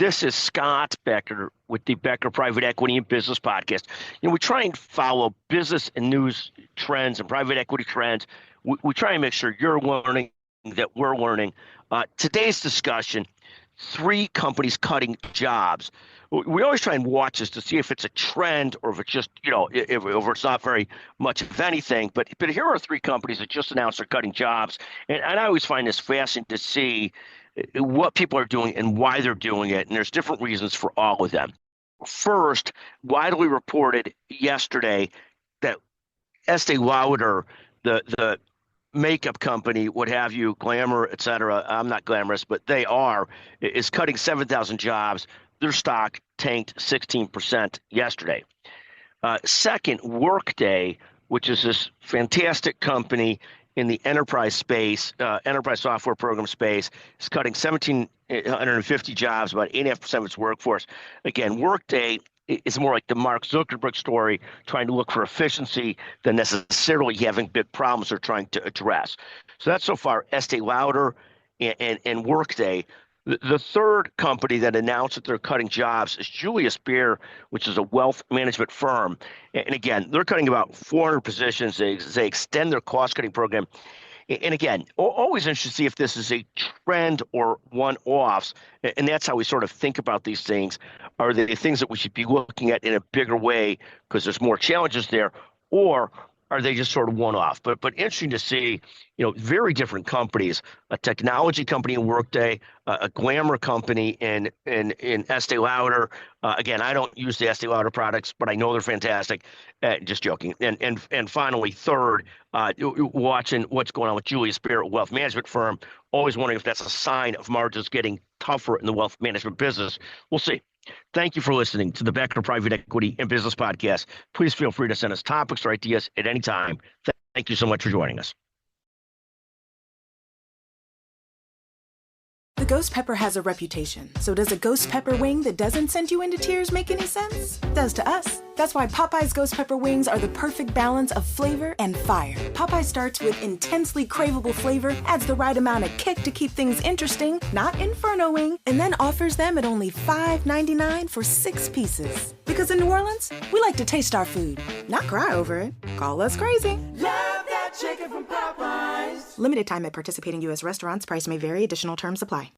This is Scott Becker with the Becker Private Equity and Business Podcast. We try and follow business and news trends and private equity trends. We try and make sure you're learning, that we're learning. Today's discussion, 3 companies cutting jobs. We always try and watch this to see if it's a trend or if it's just, if it's not very much of anything. But here are 3 companies that just announced they're cutting jobs. And I always find this fascinating to see what people are doing and why they're doing it. And there's different reasons for all of them. First, widely reported yesterday that Estee Lauder, the makeup company, what have you, glamour, et cetera. I'm not glamorous, but they are, is cutting 7,000 jobs. Their stock tanked 16% yesterday. Second, Workday, which is this fantastic company in the enterprise space, enterprise software program space, is cutting 1,750 jobs, about 8.5% of its workforce. Again, Workday is more like the Mark Zuckerberg story, trying to look for efficiency than necessarily having big problems they're trying to address. So that's so far Estee Lauder and Workday. The third company that announced that they're cutting jobs is Julius Baer, which is a wealth management firm. And again, they're cutting about 400 positions. They extend their cost-cutting program. And again, always interested to see if this is a trend or one-offs. And that's how we sort of think about these things. Are they things that we should be looking at in a bigger way because there's more challenges there, or are they just sort of one-off? But interesting to see, very different companies, a technology company in Workday, a glamour company in Estee Lauder. Again, I don't use the Estee Lauder products, but I know they're fantastic. Just joking. And finally, third, watching what's going on with Julius Baer, a wealth management firm. Always wondering if that's a sign of margins getting tougher in the wealth management business. We'll see. Thank you for listening to the Becker Private Equity and Business Podcast. Please feel free to send us topics or ideas at any time. Thank you so much for joining us. The ghost pepper has a reputation, so does a ghost pepper wing that doesn't send you into tears make any sense? Does to us. That's why Popeye's ghost pepper wings are the perfect balance of flavor and fire. Popeye starts with intensely craveable flavor, adds the right amount of kick to keep things interesting, not inferno-ing, and then offers them at only $5.99 for 6 pieces. Because in New Orleans, we like to taste our food, not cry over it. Call us crazy. Love that chicken from Popeyes. Limited time at participating U.S. restaurants. Price may vary. Additional terms apply.